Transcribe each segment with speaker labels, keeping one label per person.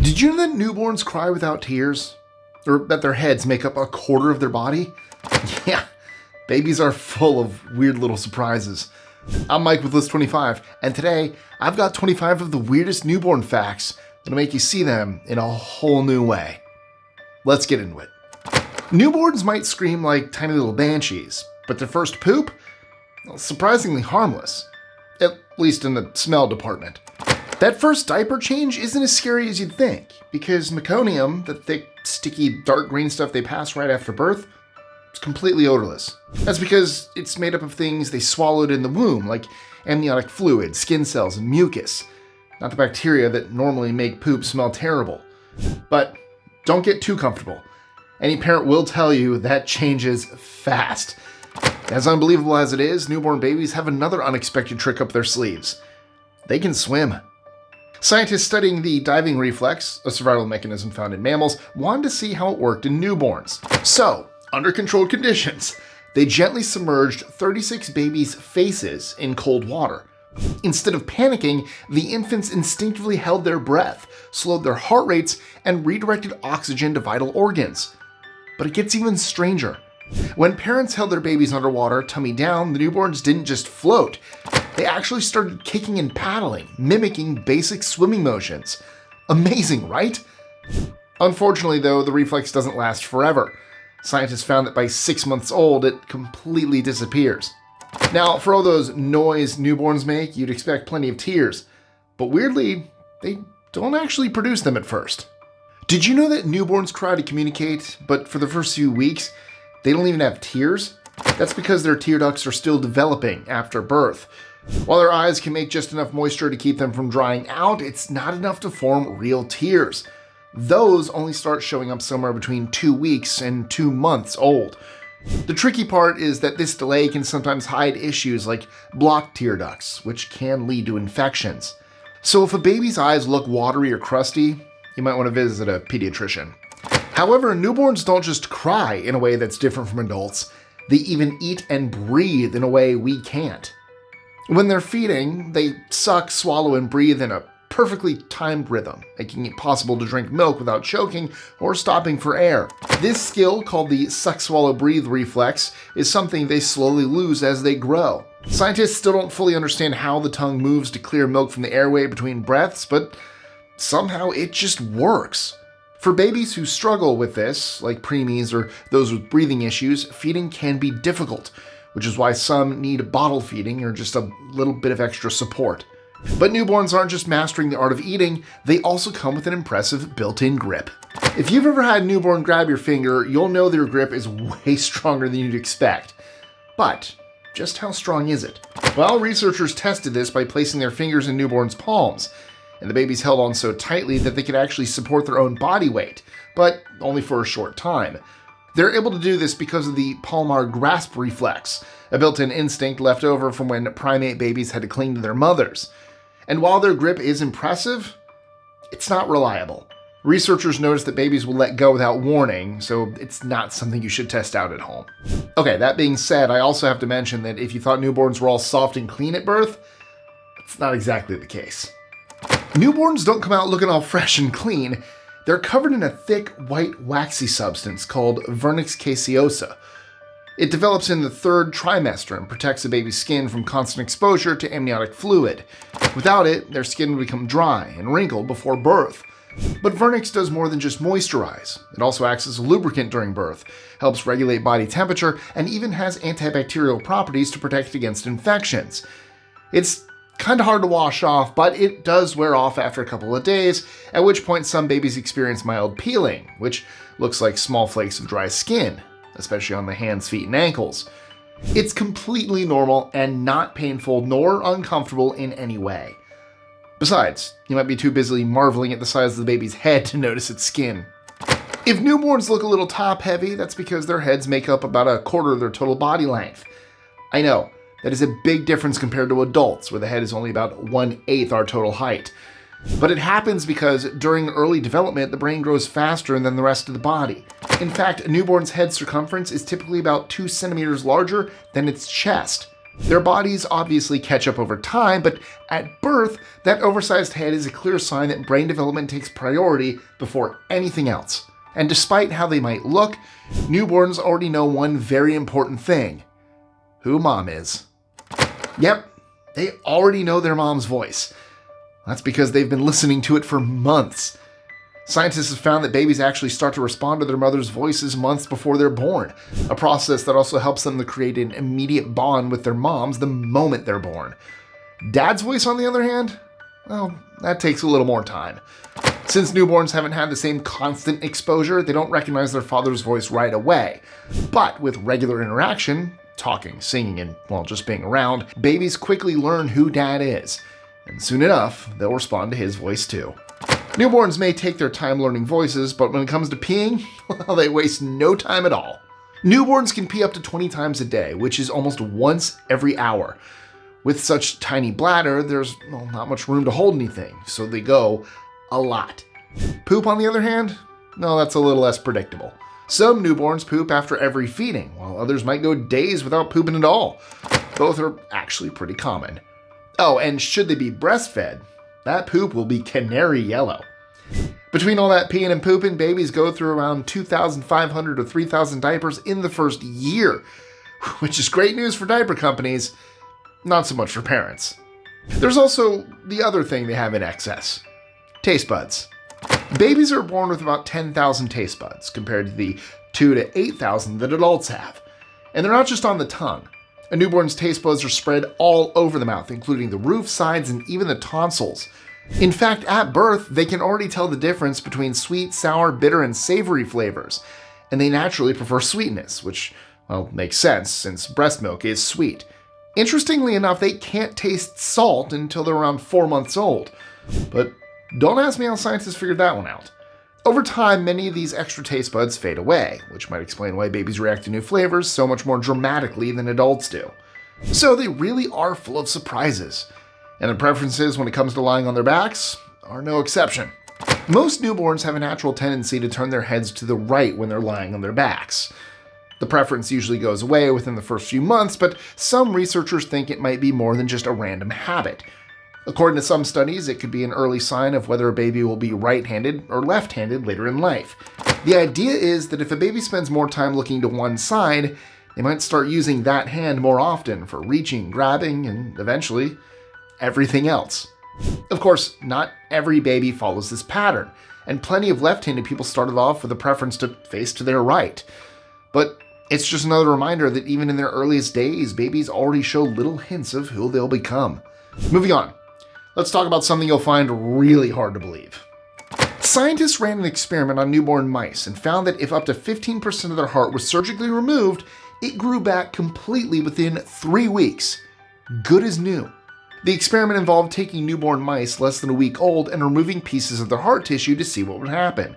Speaker 1: Did you know that newborns cry without tears? Or that their heads make up a quarter of their body? Yeah, babies are full of weird little surprises. I'm Mike with List 25, and today I've got 25 of the weirdest newborn facts that'll make you see them in a whole new way. Let's get into it. Newborns might scream like tiny little banshees, but their first poop? Well, surprisingly harmless. At least in the smell department. That first diaper change isn't as scary as you'd think, because meconium, the thick, sticky, dark green stuff they pass right after birth, is completely odorless. That's because it's made up of things they swallowed in the womb, like amniotic fluid, skin cells, and mucus. Not the bacteria that normally make poop smell terrible. But don't get too comfortable. Any parent will tell you that changes fast. As unbelievable as it is, newborn babies have another unexpected trick up their sleeves. They can swim. Scientists studying the diving reflex, a survival mechanism found in mammals, wanted to see how it worked in newborns. So, under controlled conditions, they gently submerged 36 babies' faces in cold water. Instead of panicking, the infants instinctively held their breath, slowed their heart rates, and redirected oxygen to vital organs. But it gets even stranger. When parents held their babies underwater, tummy down, the newborns didn't just float. They actually started kicking and paddling, mimicking basic swimming motions. Amazing, right? Unfortunately, though, the reflex doesn't last forever. Scientists found that by 6 months old, it completely disappears. Now, for all those noise newborns make, you'd expect plenty of tears. But weirdly, they don't actually produce them at first. Did you know that newborns cry to communicate, but for the first few weeks, they don't even have tears? That's because their tear ducts are still developing after birth. While their eyes can make just enough moisture to keep them from drying out, it's not enough to form real tears. Those only start showing up somewhere between 2 weeks and 2 months old. The tricky part is that this delay can sometimes hide issues like blocked tear ducts, which can lead to infections. So if a baby's eyes look watery or crusty, you might want to visit a pediatrician. However, newborns don't just cry in a way that's different from adults. They even eat and breathe in a way we can't. When they're feeding, they suck, swallow, and breathe in a perfectly timed rhythm, making it possible to drink milk without choking or stopping for air. This skill, called the suck, swallow, breathe reflex, is something they slowly lose as they grow. Scientists still don't fully understand how the tongue moves to clear milk from the airway between breaths, but somehow it just works. For babies who struggle with this, like preemies or those with breathing issues, feeding can be difficult, which is why some need bottle feeding or just a little bit of extra support. But newborns aren't just mastering the art of eating, they also come with an impressive built-in grip. If you've ever had a newborn grab your finger, you'll know their grip is way stronger than you'd expect. But just how strong is it? Well, researchers tested this by placing their fingers in newborns' palms, and the babies held on so tightly that they could actually support their own body weight, but only for a short time. They're able to do this because of the palmar grasp reflex, a built-in instinct left over from when primate babies had to cling to their mothers. And while their grip is impressive, it's not reliable. Researchers noticed that babies will let go without warning, so it's not something you should test out at home. Okay, that being said, I also have to mention that if you thought newborns were all soft and clean at birth, it's not exactly the case. Newborns don't come out looking all fresh and clean. They're covered in a thick, white, waxy substance called vernix caseosa. It develops in the 3rd trimester and protects a baby's skin from constant exposure to amniotic fluid. Without it, their skin would become dry and wrinkled before birth. But vernix does more than just moisturize. It also acts as a lubricant during birth, helps regulate body temperature, and even has antibacterial properties to protect against infections. It's kind of hard to wash off, but it does wear off after a couple of days, at which point some babies experience mild peeling, which looks like small flakes of dry skin, especially on the hands, feet, and ankles. It's completely normal and not painful nor uncomfortable in any way. Besides, you might be too busy marveling at the size of the baby's head to notice its skin. If newborns look a little top-heavy, that's because their heads make up about a quarter of their total body length. I know, that is a big difference compared to adults, where the head is only about 1/8 our total height. But it happens because during early development, the brain grows faster than the rest of the body. In fact, a newborn's head circumference is typically about 2 centimeters larger than its chest. Their bodies obviously catch up over time, but at birth, that oversized head is a clear sign that brain development takes priority before anything else. And despite how they might look, newborns already know one very important thing: who mom is. Yep, they already know their mom's voice. That's because they've been listening to it for months. Scientists have found that babies actually start to respond to their mother's voices months before they're born, a process that also helps them to create an immediate bond with their moms the moment they're born. Dad's voice, on the other hand, well, that takes a little more time. Since newborns haven't had the same constant exposure, they don't recognize their father's voice right away. But with regular interaction, talking, singing, and, well, just being around, babies quickly learn who dad is. And soon enough, they'll respond to his voice too. Newborns may take their time learning voices, but when it comes to peeing, well, they waste no time at all. Newborns can pee up to 20 times a day, which is almost once every hour. With such tiny bladder, there's not much room to hold anything, so they go a lot. Poop, on the other hand, no, that's a little less predictable. Some newborns poop after every feeding, while others might go days without pooping at all. Both are actually pretty common. Oh, and should they be breastfed, that poop will be canary yellow. Between all that peeing and pooping, babies go through around 2,500 to 3,000 diapers in the first year, which is great news for diaper companies, not so much for parents. There's also the other thing they have in excess: taste buds. Babies are born with about 10,000 taste buds, compared to the 2,000 to 8,000 that adults have. And they're not just on the tongue. A newborn's taste buds are spread all over the mouth, including the roof, sides, and even the tonsils. In fact, at birth, they can already tell the difference between sweet, sour, bitter, and savory flavors, and they naturally prefer sweetness, which, well, makes sense since breast milk is sweet. Interestingly enough, they can't taste salt until they're around 4 months old, but don't ask me how scientists figured that one out. Over time, many of these extra taste buds fade away, which might explain why babies react to new flavors so much more dramatically than adults do. So they really are full of surprises, and their preferences when it comes to lying on their backs are no exception. Most newborns have a natural tendency to turn their heads to the right when they're lying on their backs. The preference usually goes away within the first few months, but some researchers think it might be more than just a random habit. According to some studies, it could be an early sign of whether a baby will be right-handed or left-handed later in life. The idea is that if a baby spends more time looking to one side, they might start using that hand more often for reaching, grabbing, and eventually, everything else. Of course, not every baby follows this pattern, and plenty of left-handed people started off with a preference to face to their right. But it's just another reminder that even in their earliest days, babies already show little hints of who they'll become. Moving on. Let's talk about something you'll find really hard to believe. Scientists ran an experiment on newborn mice and found that if up to 15% of their heart was surgically removed, it grew back completely within 3 weeks. Good as new. The experiment involved taking newborn mice less than a week old and removing pieces of their heart tissue to see what would happen.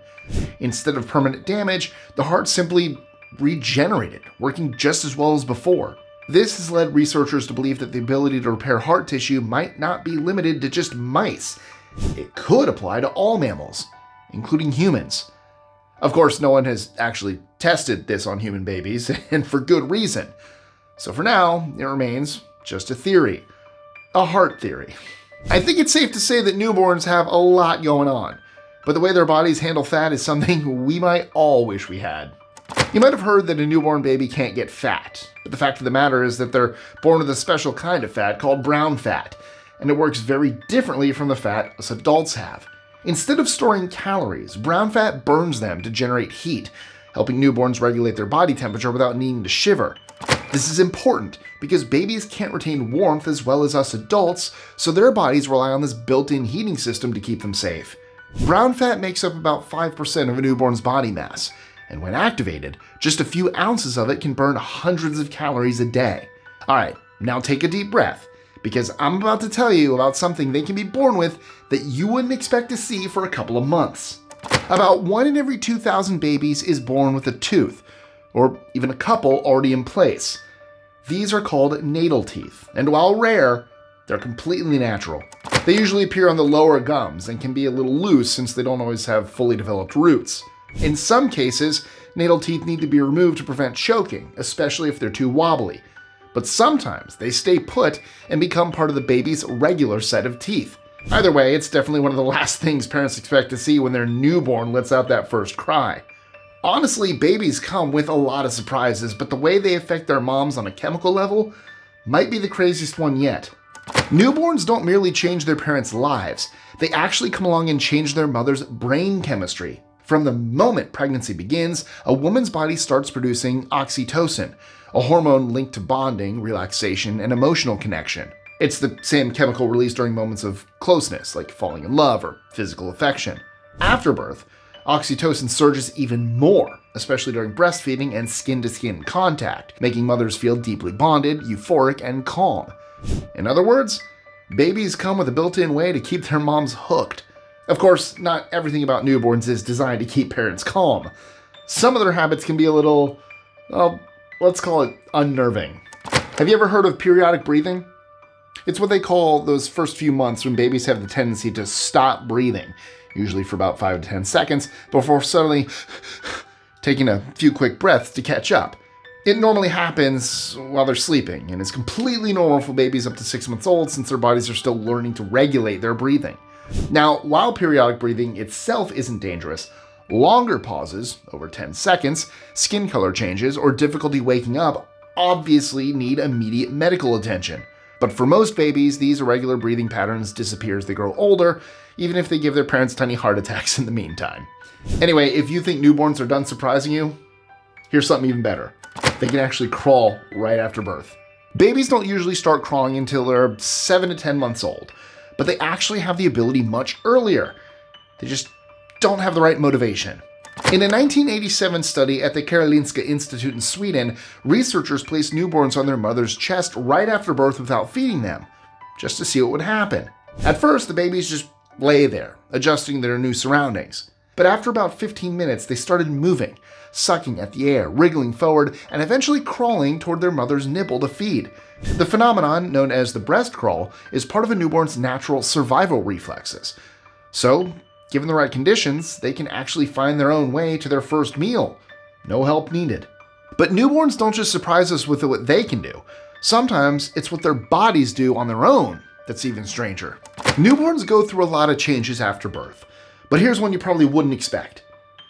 Speaker 1: Instead of permanent damage, the heart simply regenerated, working just as well as before. This has led researchers to believe that the ability to repair heart tissue might not be limited to just mice. It could apply to all mammals, including humans. Of course, no one has actually tested this on human babies, and for good reason. So for now, it remains just a theory. A heart theory. I think it's safe to say that newborns have a lot going on, but the way their bodies handle fat is something we might all wish we had. You might have heard that a newborn baby can't get fat, but the fact of the matter is that they're born with a special kind of fat called brown fat, and it works very differently from the fat us adults have. Instead of storing calories, brown fat burns them to generate heat, helping newborns regulate their body temperature without needing to shiver. This is important because babies can't retain warmth as well as us adults, so their bodies rely on this built-in heating system to keep them safe. Brown fat makes up about 5% of a newborn's body mass, and when activated, just a few ounces of it can burn hundreds of calories a day. Alright, now take a deep breath, because I'm about to tell you about something they can be born with that you wouldn't expect to see for a couple of months. About 1 in every 2,000 babies is born with a tooth, or even a couple already in place. These are called natal teeth, and while rare, they're completely natural. They usually appear on the lower gums and can be a little loose since they don't always have fully developed roots. In some cases, natal teeth need to be removed to prevent choking, especially if they're too wobbly. but sometimes they stay put and become part of the baby's regular set of teeth. Either way, it's definitely one of the last things parents expect to see when their newborn lets out that first cry. Honestly, babies come with a lot of surprises, but the way they affect their moms on a chemical level might be the craziest one yet. Newborns don't merely change their parents' lives, they actually come along and change their mother's brain chemistry. From the moment pregnancy begins, a woman's body starts producing oxytocin, a hormone linked to bonding, relaxation, and emotional connection. It's the same chemical released during moments of closeness, like falling in love or physical affection. After birth, oxytocin surges even more, especially during breastfeeding and skin-to-skin contact, making mothers feel deeply bonded, euphoric, and calm. In other words, babies come with a built-in way to keep their moms hooked. Of course, not everything about newborns is designed to keep parents calm. Some of their habits can be a little, well, let's call it unnerving. Have you ever heard of periodic breathing? It's what they call those first few months when babies have the tendency to stop breathing, usually for about 5 to 10 seconds, before suddenly taking a few quick breaths to catch up. It normally happens while they're sleeping, and is completely normal for babies up to 6 months old since their bodies are still learning to regulate their breathing. Now, while periodic breathing itself isn't dangerous, longer pauses, over 10 seconds, skin color changes, or difficulty waking up obviously need immediate medical attention. But for most babies, these irregular breathing patterns disappear as they grow older, even if they give their parents tiny heart attacks in the meantime. Anyway, if you think newborns are done surprising you, here's something even better. They can actually crawl right after birth. Babies don't usually start crawling until they're 7 to 10 months old, but they actually have the ability much earlier. They just don't have the right motivation. In a 1987 study at the Karolinska Institute in Sweden, researchers placed newborns on their mother's chest right after birth without feeding them, just to see what would happen. At first, the babies just lay there, adjusting their new surroundings. But after about 15 minutes, they started moving, sucking at the air, wriggling forward, and eventually crawling toward their mother's nipple to feed. The phenomenon, known as the breast crawl, is part of a newborn's natural survival reflexes. So, given the right conditions, they can actually find their own way to their first meal. No help needed. But newborns don't just surprise us with what they can do. Sometimes it's what their bodies do on their own that's even stranger. Newborns go through a lot of changes after birth, but here's one you probably wouldn't expect.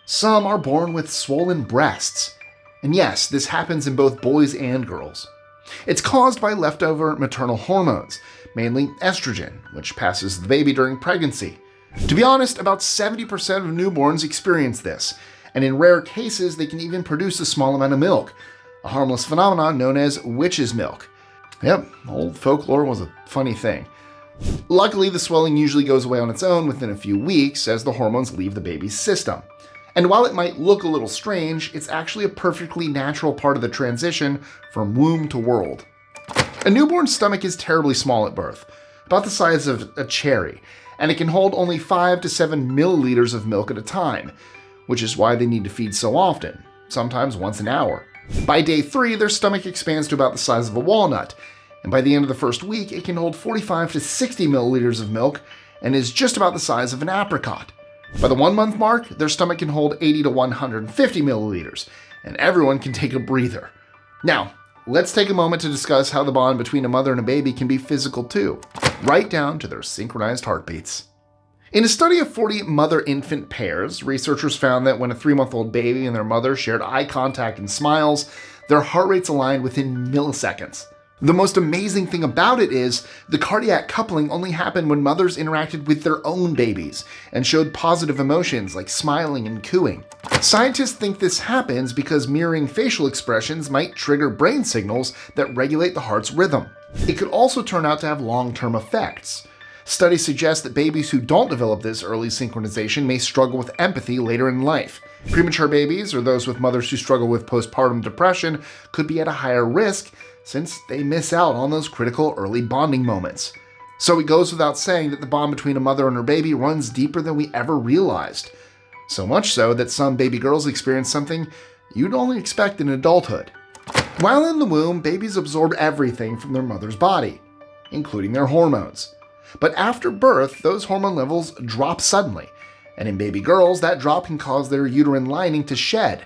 Speaker 1: Some are born with swollen breasts. And yes, this happens in both boys and girls. It's caused by leftover maternal hormones, mainly estrogen, which passes to the baby during pregnancy. To be honest, about 70% of newborns experience this, and in rare cases they can even produce a small amount of milk, a harmless phenomenon known as witch's milk. Yep, old folklore was a funny thing. Luckily, the swelling usually goes away on its own within a few weeks as the hormones leave the baby's system. And while it might look a little strange, it's actually a perfectly natural part of the transition from womb to world. A newborn's stomach is terribly small at birth, about the size of a cherry, and it can hold only 5 to 7 milliliters of milk at a time, which is why they need to feed so often, sometimes once an hour. By day 3, their stomach expands to about the size of a walnut, and by the end of the first week, it can hold 45 to 60 milliliters of milk and is just about the size of an apricot. By the 1-month mark, their stomach can hold 80 to 150 milliliters, and everyone can take a breather. Now, let's take a moment to discuss how the bond between a mother and a baby can be physical too, right down to their synchronized heartbeats. In a study of 40 mother-infant pairs, researchers found that when a 3-month-old baby and their mother shared eye contact and smiles, their heart rates aligned within milliseconds. The most amazing thing about it is the cardiac coupling only happened when mothers interacted with their own babies and showed positive emotions like smiling and cooing. Scientists think this happens because mirroring facial expressions might trigger brain signals that regulate the heart's rhythm. It could also turn out to have long-term effects. Studies suggest that babies who don't develop this early synchronization may struggle with empathy later in life. Premature babies, or those with mothers who struggle with postpartum depression, could be at a higher risk since they miss out on those critical early bonding moments. So it goes without saying that the bond between a mother and her baby runs deeper than we ever realized. So much so that some baby girls experience something you'd only expect in adulthood. While in the womb, babies absorb everything from their mother's body, including their hormones. But after birth, those hormone levels drop suddenly, and in baby girls, that drop can cause their uterine lining to shed,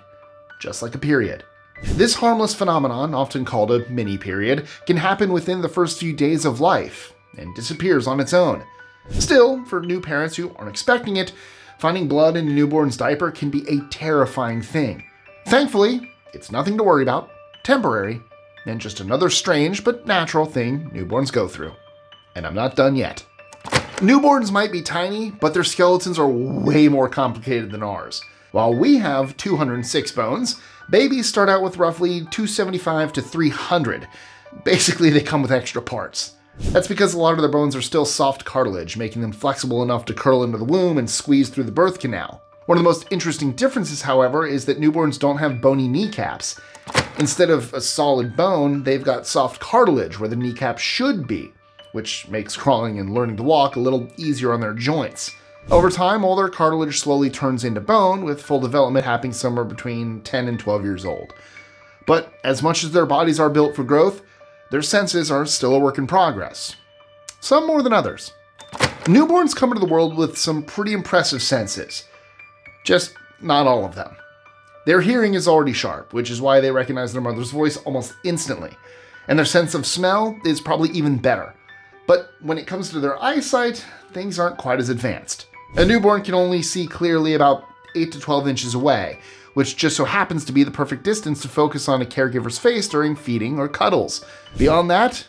Speaker 1: just like a period. This harmless phenomenon, often called a mini period, can happen within the first few days of life and disappears on its own. Still, for new parents who aren't expecting it, finding blood in a newborn's diaper can be a terrifying thing. Thankfully, it's nothing to worry about, temporary, and just another strange but natural thing newborns go through. And I'm not done yet. Newborns might be tiny, but their skeletons are way more complicated than ours. While we have 206 bones, babies start out with roughly 275 to 300. Basically, they come with extra parts. That's because a lot of their bones are still soft cartilage, making them flexible enough to curl into the womb and squeeze through the birth canal. One of the most interesting differences, however, is that newborns don't have bony kneecaps. Instead of a solid bone, they've got soft cartilage where the kneecap should be, which makes crawling and learning to walk a little easier on their joints. Over time, all their cartilage slowly turns into bone, with full development happening somewhere between 10 and 12 years old. But as much as their bodies are built for growth, their senses are still a work in progress. Some more than others. Newborns come into the world with some pretty impressive senses. Just not all of them. Their hearing is already sharp, which is why they recognize their mother's voice almost instantly. And their sense of smell is probably even better. But when it comes to their eyesight, things aren't quite as advanced. A newborn can only see clearly about 8 to 12 inches away, which just so happens to be the perfect distance to focus on a caregiver's face during feeding or cuddles. Beyond that,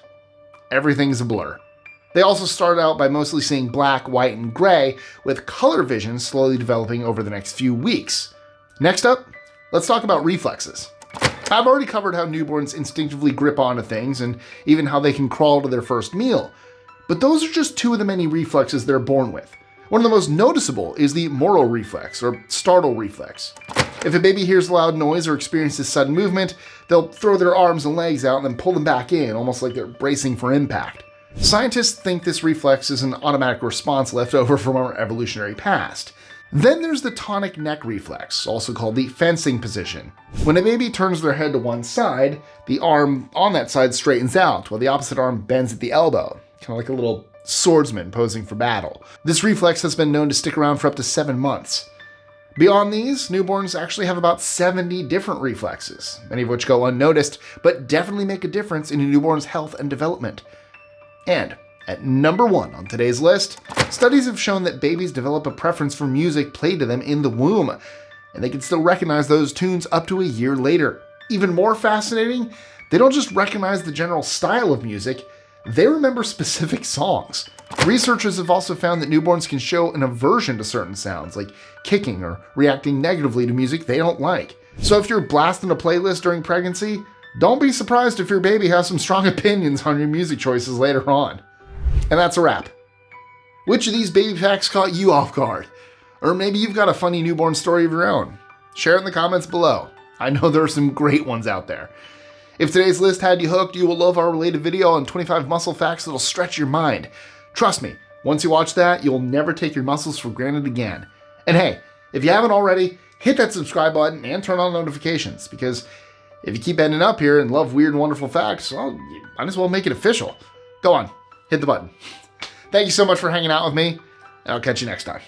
Speaker 1: everything's a blur. They also start out by mostly seeing black, white, and gray, with color vision slowly developing over the next few weeks. Next up, let's talk about reflexes. I've already covered how newborns instinctively grip onto things and even how they can crawl to their first meal. But those are just two of the many reflexes they're born with. One of the most noticeable is the Moro reflex, or startle reflex. If a baby hears a loud noise or experiences sudden movement, they'll throw their arms and legs out and then pull them back in, almost like they're bracing for impact. Scientists think this reflex is an automatic response left over from our evolutionary past. Then there's the tonic neck reflex, also called the fencing position. When a baby turns their head to one side, the arm on that side straightens out, while the opposite arm bends at the elbow, kind of like a little swordsman posing for battle. This reflex has been known to stick around for up to 7 months. Beyond these, newborns actually have about 70 different reflexes, many of which go unnoticed, but definitely make a difference in a newborn's health and development. And at number 1 on today's list, studies have shown that babies develop a preference for music played to them in the womb, and they can still recognize those tunes up to a year later. Even more fascinating, they don't just recognize the general style of music, they remember specific songs. Researchers have also found that newborns can show an aversion to certain sounds, like kicking or reacting negatively to music they don't like. So if you're blasting a playlist during pregnancy, don't be surprised if your baby has some strong opinions on your music choices later on. And that's a wrap. Which of these baby facts caught you off guard? Or maybe you've got a funny newborn story of your own. Share it in the comments below. I know there are some great ones out there. If today's list had you hooked, you will love our related video on 25 muscle facts that'll stretch your mind. Trust me, once you watch that, you'll never take your muscles for granted again. And hey, if you haven't already, hit that subscribe button and turn on notifications, because if you keep ending up here and love weird and wonderful facts, well, you might as well make it official. Go on, hit the button. Thank you so much for hanging out with me, and I'll catch you next time.